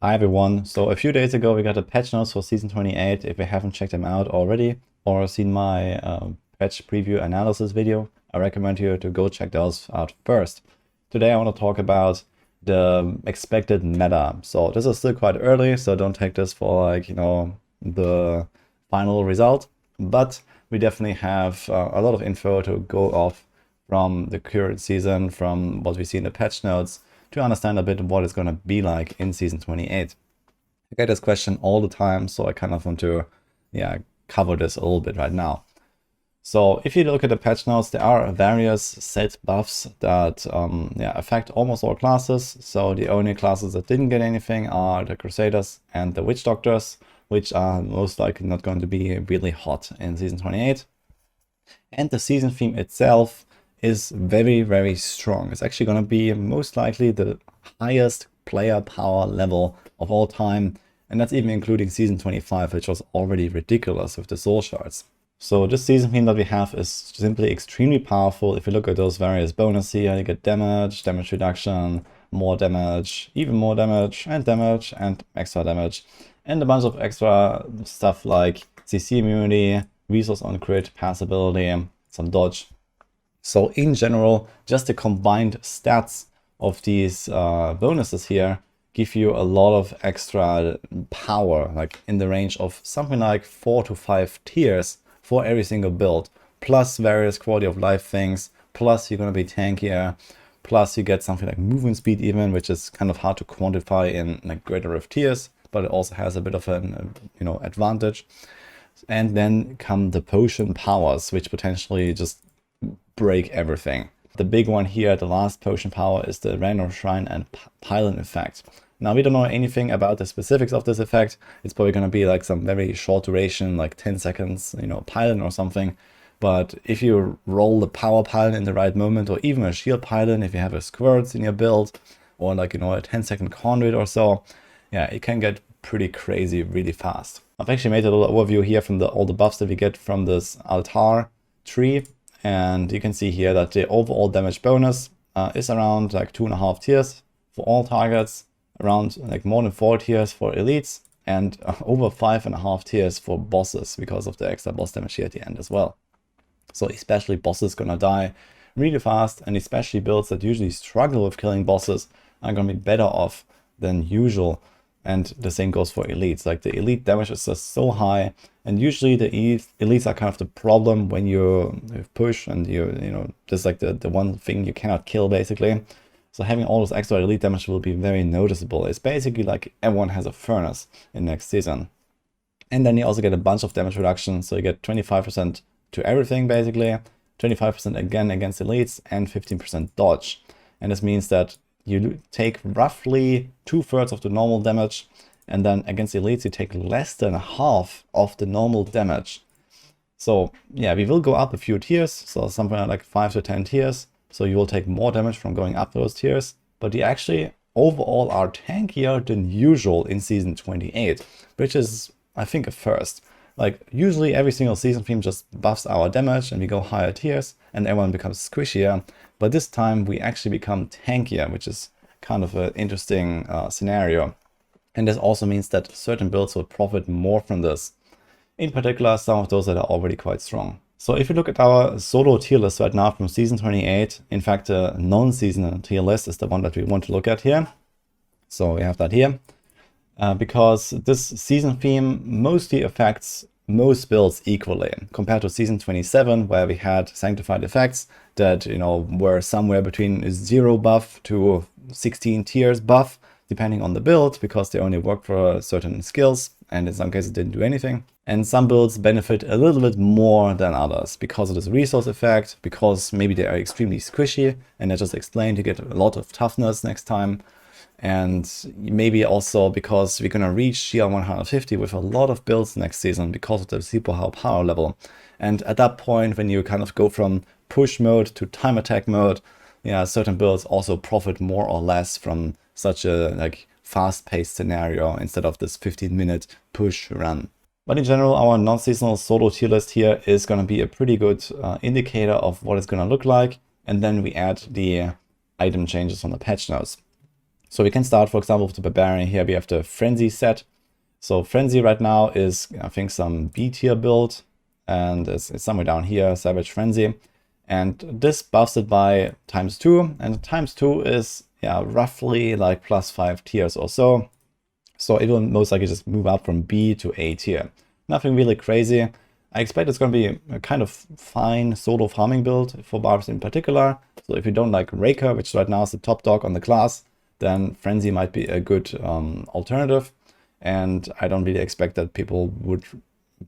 Hi everyone, so a few days ago we got a patch notes for Season 28. If you haven't checked them out already or seen my patch preview analysis video, I recommend you to go check those out first. Today I want to talk about the expected meta. So this is still quite early, so don't take this for like, the final result. But we definitely have a lot of info to go off from the current season, from what we see in the patch notes, to understand a bit what it's going to be like in Season 28. I get this question all the time, so I kind of want to cover this a little bit right now. So if you look at the patch notes, there are various set buffs that affect almost all classes. So the only classes that didn't get anything are the Crusaders and the Witch Doctors, which are most likely not going to be really hot in Season 28. And the season theme itself is very, very strong. It's actually going to be most likely the highest player power level of all time. And that's even including Season 25, which was already ridiculous with the soul shards. So this season theme that we have is simply extremely powerful. If you look at those various bonuses here, you get damage, damage reduction, more damage, even more damage, and extra damage. And a bunch of extra stuff like CC immunity, resource on crit, pass ability, some dodge. So in general, just the combined stats of these bonuses here give you a lot of extra power, like in the range of something like 4 to 5 tiers for every single build, plus various quality of life things, plus you're going to be tankier, plus you get something like movement speed even, which is kind of hard to quantify in like greater rift tiers, but it also has a bit of an advantage. And then come the potion powers, which potentially just break everything. The big one here, the last potion power, is the random shrine and pylon effect. Now we don't know anything about the specifics of this effect. It's probably going to be like some very short duration, like 10 seconds, pylon or something. But if you roll the power pylon in the right moment, or even a shield pylon, if you have a squirts in your build, or like, a 10-second conduit or so, yeah, it can get pretty crazy really fast. I've actually made a little overview here from all the buffs that we get from this altar tree. And you can see here that the overall damage bonus is around like 2.5 tiers for all targets, around like more than 4 tiers for elites, and over 5.5 tiers for bosses because of the extra boss damage here at the end as well. So especially bosses gonna die really fast, and especially builds that usually struggle with killing bosses are gonna be better off than usual. And the same goes for elites. Like the elite damage is just so high, and usually the elites are kind of the problem when you push and just like the one thing you cannot kill basically. So having all this extra elite damage will be very noticeable. It's basically like everyone has a furnace in next season. And then you also get a bunch of damage reduction. So you get 25% to everything basically, 25% again against elites, and 15% dodge. And this means that you take roughly 2/3 of the normal damage, and then against elites you take less than half of the normal damage. So yeah, we will go up a few tiers, so something like 5 to 10 tiers. So you will take more damage from going up those tiers, but you actually overall are tankier than usual in Season 28, which is, I think, a first. Like usually every single season theme just buffs our damage and we go higher tiers and everyone becomes squishier. But this time we actually become tankier, which is kind of an interesting scenario. And this also means that certain builds will profit more from this. In particular, some of those that are already quite strong. So if you look at our solo tier list right now from Season 28, in fact, the non-seasonal tier list is the one that we want to look at here. So we have that here. Because this season theme mostly affects most builds equally compared to Season 27, where we had sanctified effects that were somewhere between 0 buff to 16 tiers buff, depending on the build, because they only work for certain skills, and in some cases didn't do anything. And some builds benefit a little bit more than others because of this resource effect, because maybe they are extremely squishy, and I just explained, you get a lot of toughness next time. And maybe also because we're going to reach GR 150 with a lot of builds next season because of the super high power level. And at that point, when you kind of go from push mode to time attack mode, yeah, certain builds also profit more or less from such a fast-paced scenario instead of this 15-minute push run. But in general, our non-seasonal solo tier list here is going to be a pretty good indicator of what it's going to look like. And then we add the item changes on the patch notes. So we can start, for example, with the Barbarian. Here we have the Frenzy set. So Frenzy right now is, I think, some B tier build, and it's somewhere down here, Savage Frenzy. And this buffs it by ×2, and ×2 is, yeah, roughly like +5 tiers or so. So it will most likely just move up from B to A tier. Nothing really crazy. I expect it's going to be a kind of fine solo farming build for Barbs in particular. So if you don't like Raekor, which right now is the top dog on the class, then Frenzy might be a good alternative. And I don't really expect that people would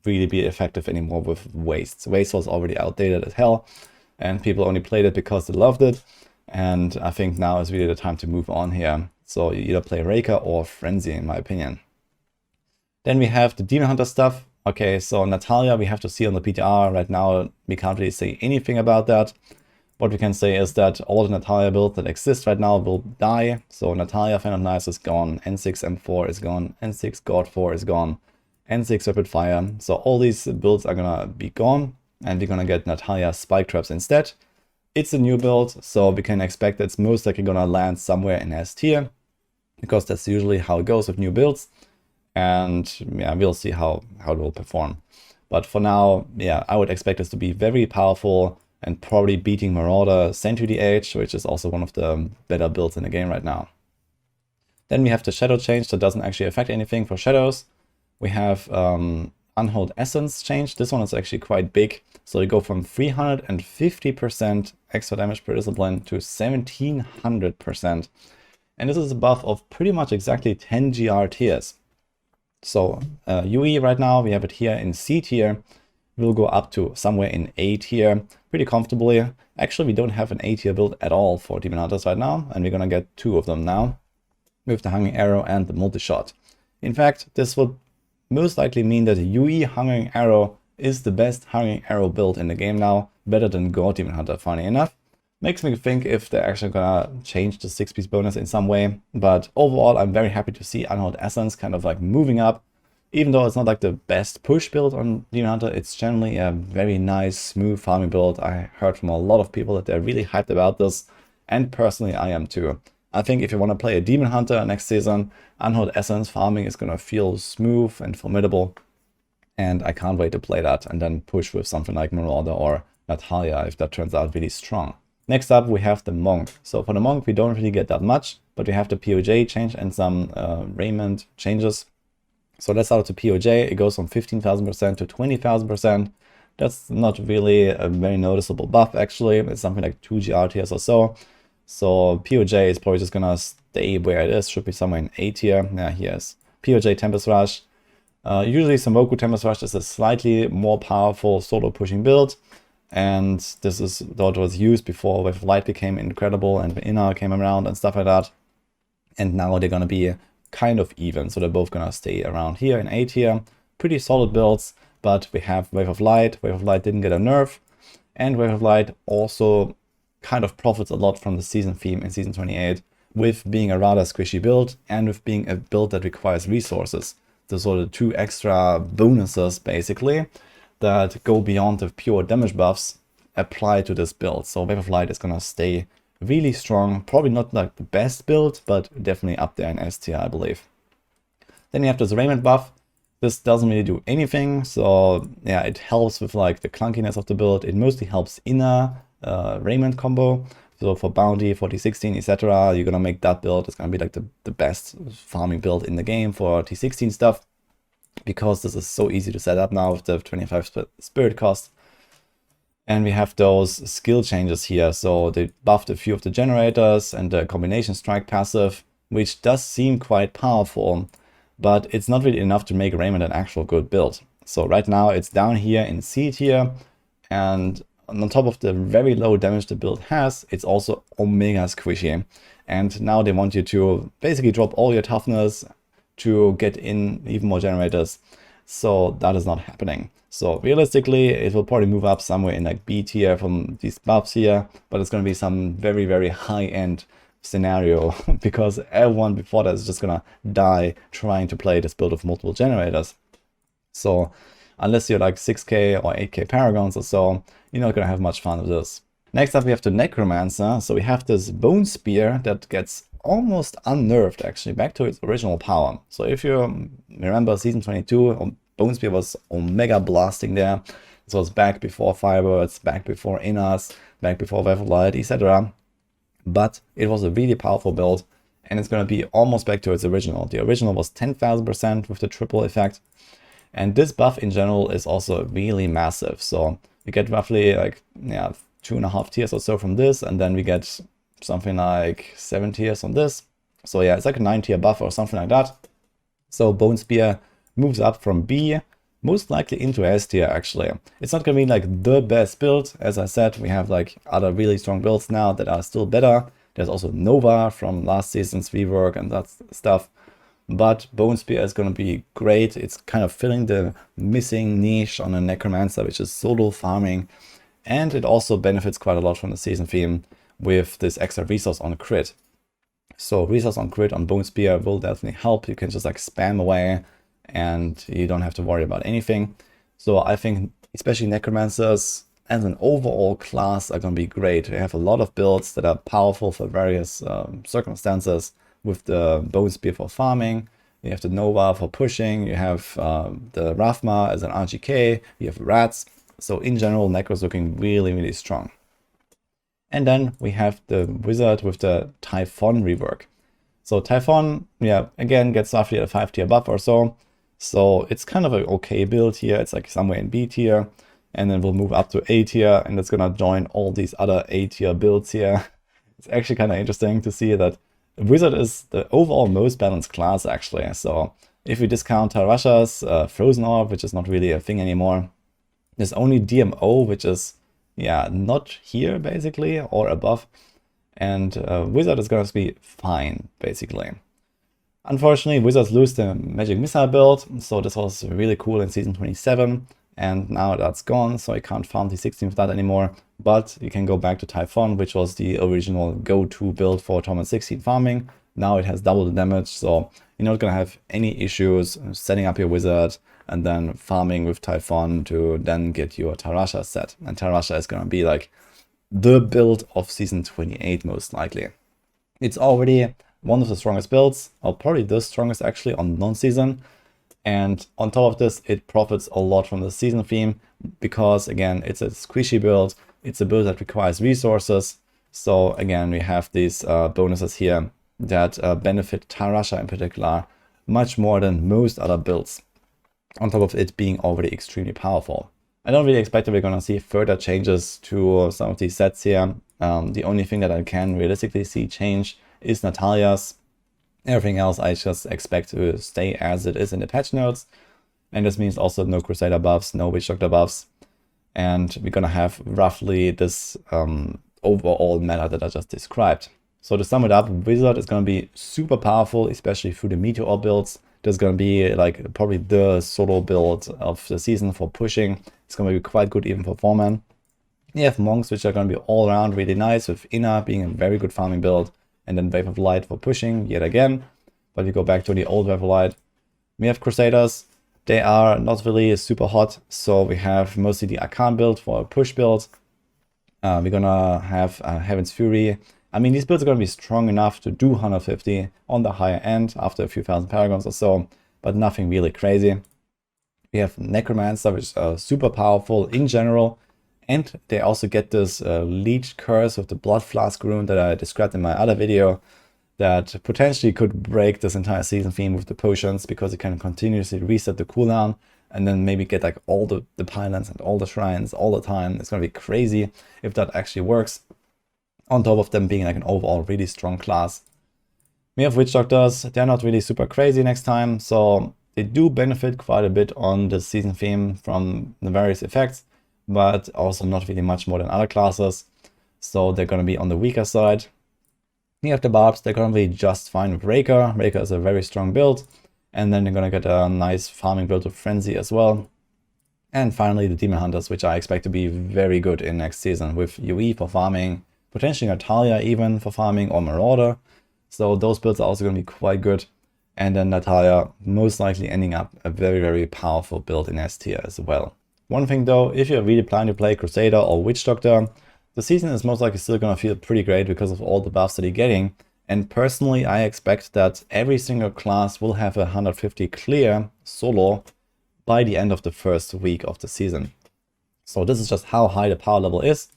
really be effective anymore with Waste. Waste was already outdated as hell, and people only played it because they loved it. And I think now is really the time to move on here. So you either play Raekor or Frenzy, in my opinion. Then we have the Demon Hunter stuff. Okay, so Natalya we have to see on the PTR. Right now we can't really say anything about that. What we can say is that all the Natalya builds that exist right now will die. So Natalya Fan of Knives is gone, N6 M4 is gone, N6 God 4 is gone, N6 Rapid Fire. So all these builds are gonna be gone, and we're gonna get Natalya Spike Traps instead. It's a new build, so we can expect it's most likely gonna land somewhere in S tier, because that's usually how it goes with new builds. And yeah, we'll see how it will perform. But for now, yeah, I would expect this to be very powerful and probably beating Marauder Sentry DH, which is also one of the better builds in the game right now. Then we have the Shadow change that doesn't actually affect anything for Shadows. We have Unhold Essence change. This one is actually quite big. So you go from 350% extra damage per discipline to 1700%. And this is a buff of pretty much exactly 10 GR tiers. So UE right now, we have it here in C tier. We'll go up to somewhere in A tier pretty comfortably. Actually, we don't have an A tier build at all for Demon Hunters right now, and we're gonna get 2 of them now with the Hungering Arrow and the Multi-Shot. In fact, this would most likely mean that the UE Hungering Arrow is the best Hungering Arrow build in the game now, better than God Demon Hunter, funny enough. Makes me think if they're actually gonna change the 6-piece bonus in some way. But overall, I'm very happy to see Unhold Essence kind of like moving up. Even though it's not like the best push build on Demon Hunter, it's generally a very nice, smooth farming build. I heard from a lot of people that they're really hyped about this, and personally I am too. I think if you want to play a Demon Hunter next season, Unhold Essence farming is gonna feel smooth and formidable. And I can't wait to play that and then push with something like Marauder or Natalya if that turns out really strong. Next up, we have the Monk. So for the Monk, we don't really get that much, but we have the POJ change and some raiment changes. So let's start with the POJ. It goes from 15,000% to 20,000%. That's not really a very noticeable buff, actually. It's something like 2 GR tiers or so. So POJ is probably just gonna stay where it is. Should be somewhere in A tier. Yeah, here is POJ Tempest Rush. Usually Sengoku Tempest Rush is a slightly more powerful solo pushing build. And this is what was used before Wave of Light became incredible and Inner came around and stuff like that. And now they're gonna be kind of even, so they're both gonna stay around here in A tier. Pretty solid builds, but we have Wave of Light. Wave of Light didn't get a nerf, and Wave of Light also kind of profits a lot from the season theme in Season 28, with being a rather squishy build and with being a build that requires resources. Those are the 2 extra bonuses, basically, that go beyond the pure damage buffs apply to this build. So Wave of Light is gonna stay really strong, probably not like the best build, but definitely up there in S tier, I believe. Then you have this Raiment buff. This doesn't really do anything, so yeah, it helps with like the clunkiness of the build. It mostly helps Inner Raiment combo. So for Bounty, for T16, etc., you're gonna make that build. It's gonna be like the best farming build in the game for T16 stuff, because this is so easy to set up now with the 25 spirit cost. And we have those skill changes here. So they buffed a few of the generators and the combination strike passive, which does seem quite powerful, but it's not really enough to make Raiment an actual good build. So right now it's down here in C tier, and on top of the very low damage the build has, it's also omega squishy. And now they want you to basically drop all your toughness to get in even more generators. So that is not happening. So realistically, it will probably move up somewhere in like B tier from these buffs here, but it's going to be some very, very high-end scenario because everyone before that is just going to die trying to play this build of multiple generators. So unless you're like 6k or 8k paragons or so, you're not going to have much fun with this. Next up, we have the Necromancer. So we have this Bone Spear that gets almost unnerved actually, back to its original power. So if you remember Season 22, Bone Spear was Omega blasting there. This was back before Firebirds, back before Innas, back before Wave of Light, etc. But it was a really powerful build, and it's going to be almost back to its original. The original was 10,000% with the triple effect. And this buff in general is also really massive. So we get roughly like, yeah, 2.5 tiers or so from this, and then we get something like 7 tiers on this. So yeah, it's like a 9-tier buff or something like that. So Bone Spear moves up from B, most likely into S tier actually. It's not gonna be like the best build. As I said, we have like other really strong builds now that are still better. There's also Nova from last season's rework and that stuff. But Bone Spear is gonna be great. It's kind of filling the missing niche on a Necromancer, which is solo farming. And it also benefits quite a lot from the season theme with this extra resource on crit. So resource on crit on Bone Spear will definitely help. You can just like spam away and you don't have to worry about anything. So I think especially Necromancers as an overall class are going to be great. We have a lot of builds that are powerful for various circumstances, with the Bone Spear for farming, you have the Nova for pushing, you have the Rathma as an RGK, you have Rats. So in general, Necro's looking really, really strong. And then we have the Wizard with the Typhon rework. So Typhon, yeah, again, gets roughly a 5-tier buff or so. So it's kind of an okay build here. It's like somewhere in B tier. And then we'll move up to A tier, and it's going to join all these other A tier builds here. It's actually kind of interesting to see that Wizard is the overall most balanced class, actually. So if we discount Tarasha's Frozen Orb, which is not really a thing anymore, there's only DMO, which is, yeah, not here, basically, or above. And Wizard is going to be fine, basically. Unfortunately, Wizards lose the Magic Missile build, so this was really cool in Season 27. And now that's gone, so I can't farm T16 with that anymore. But you can go back to Typhon, which was the original go-to build for Tournament 16 farming. Now it has double the damage, so you're not going to have any issues setting up your Wizard and then farming with Typhon to then get your Tarasha set. And Tarasha is going to be like the build of Season 28 most likely. It's already one of the strongest builds, or probably the strongest actually on non-season. And on top of this, it profits a lot from the season theme because, again, it's a squishy build. It's a build that requires resources. So again, we have these bonuses here that benefit Tarasha in particular much more than most other builds, on top of it being already extremely powerful. I don't really expect that we're going to see further changes to some of these sets here. The only thing that I can realistically see change is Natalya's. Everything else I just expect to stay as it is in the patch notes. And this means also no Crusader buffs, no Witch Doctor buffs. And we're going to have roughly this overall meta that I just described. So to sum it up, Wizard is going to be super powerful, especially through the Meteor builds. There's going to be like probably the solo build of the season for pushing. It's going to be quite good even for foreman. You have Monks, which are going to be all around really nice, with Inna being a very good farming build. And then Wave of Light for pushing yet again. But we go back to the old Wave of Light. We have Crusaders. They are not really super hot. So we have mostly the Arcan build for a push build. We're gonna have Heaven's Fury. I mean, these builds are gonna be strong enough to do 150 on the higher end after a few thousand paragons or so, but nothing really crazy. We have Necromancer, which is super powerful in general. And they also get this Leech Curse with the Blood Flask rune that I described in my other video that potentially could break this entire season theme with the potions, because it can continuously reset the cooldown and then maybe get like all the pylons and all the shrines all the time. It's going to be crazy if that actually works, on top of them being like an overall really strong class. We have Witch Doctors. They're not really super crazy next time, so they do benefit quite a bit on the season theme from the various effects, but also not really much more than other classes. So they're going to be on the weaker side. You have the Barbs, they're going to be just fine with Raekor. Raekor is a very strong build. And then they're going to get a nice farming build with Frenzy as well. And finally the Demon Hunters, which I expect to be very good in next season, with UE for farming, potentially Natalya even for farming, or Marauder. So those builds are also going to be quite good. And then Natalya most likely ending up a very, very powerful build in S tier as well. One thing though, if you're really planning to play Crusader or Witch Doctor, the season is most likely still going to feel pretty great because of all the buffs that you're getting. And personally, I expect that every single class will have a 150 clear solo by the end of the first week of the season. So this is just how high the power level is,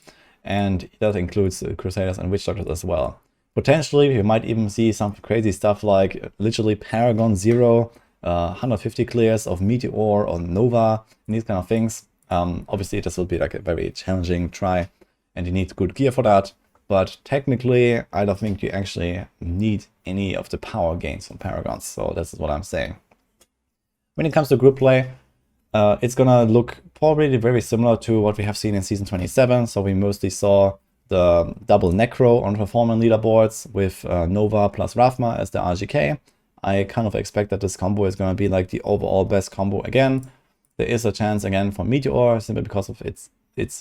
and that includes Crusaders and Witch Doctors as well. Potentially, we might even see some crazy stuff like literally Paragon 0, 150 clears of Meteor or Nova, and these kind of things. Obviously, this will be like a very challenging try, and you need good gear for that. But technically, I don't think you actually need any of the power gains from Paragons. So this is what I'm saying. When it comes to group play, it's gonna look probably very similar to what we have seen in Season 27. So we mostly saw the double Necro on performance leaderboards with Nova plus Rathma as the RGK. I kind of expect that this combo is gonna be like the overall best combo again. There is a chance again for Meteor, simply because of its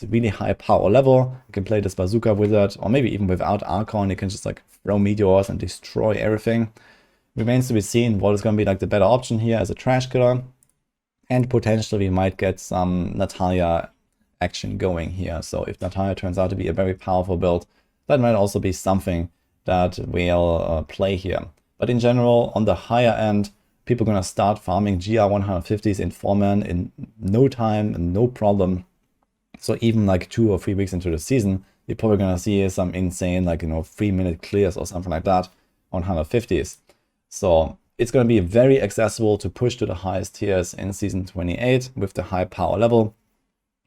really high power level. You can play this Bazooka Wizard, or maybe even without Archon, you can just like throw meteors and destroy everything. Remains to be seen what is going to be like the better option here as a trash killer. And potentially we might get some Natalya action going here. So if Natalya turns out to be a very powerful build, that might also be something that we'll play here. But in general, on the higher end, people are going to start farming GR 150s in 4-man in no time and no problem. So even like 2 or 3 weeks into the season, you're probably going to see some insane, like, 3-minute clears or something like that on 150s. So it's going to be very accessible to push to the highest tiers in Season 28 with the high power level.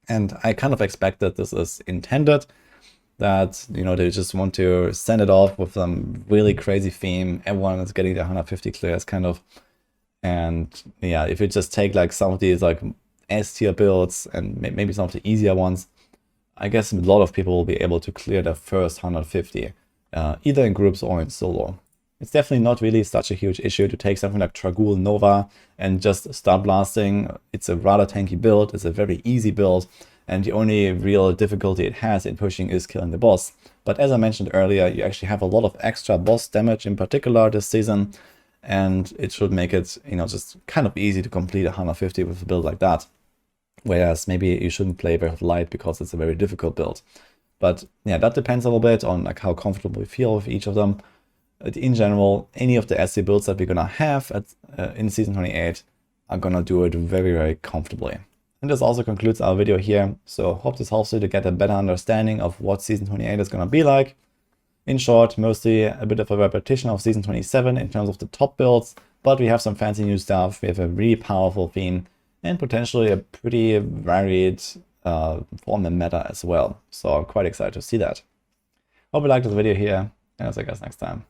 And I kind of expect that this is intended, that, they just want to send it off with some really crazy theme. Everyone is getting the 150 clears kind of. And yeah, if you just take like some of these like S-tier builds and maybe some of the easier ones, I guess a lot of people will be able to clear their first 150, either in groups or in solo. It's definitely not really such a huge issue to take something like Tragul Nova and just start blasting. It's a rather tanky build, it's a very easy build, and the only real difficulty it has in pushing is killing the boss. But as I mentioned earlier, you actually have a lot of extra boss damage in particular this season, and it should make it, just kind of easy to complete 150 with a build like that. Whereas maybe you shouldn't play Breath of Light because it's a very difficult build. But yeah, that depends a little bit on like how comfortable you feel with each of them. But in general, any of the SC builds that we're gonna have in Season 28 are gonna do it very, very comfortably. And this also concludes our video here. So hope this helps you to get a better understanding of what Season 28 is gonna be like. In short, mostly a bit of a repetition of Season 27 in terms of the top builds, but we have some fancy new stuff. We have a really powerful theme, and potentially a pretty varied form and meta as well. So I'm quite excited to see that. Hope you liked this video here, and I'll see you guys next time.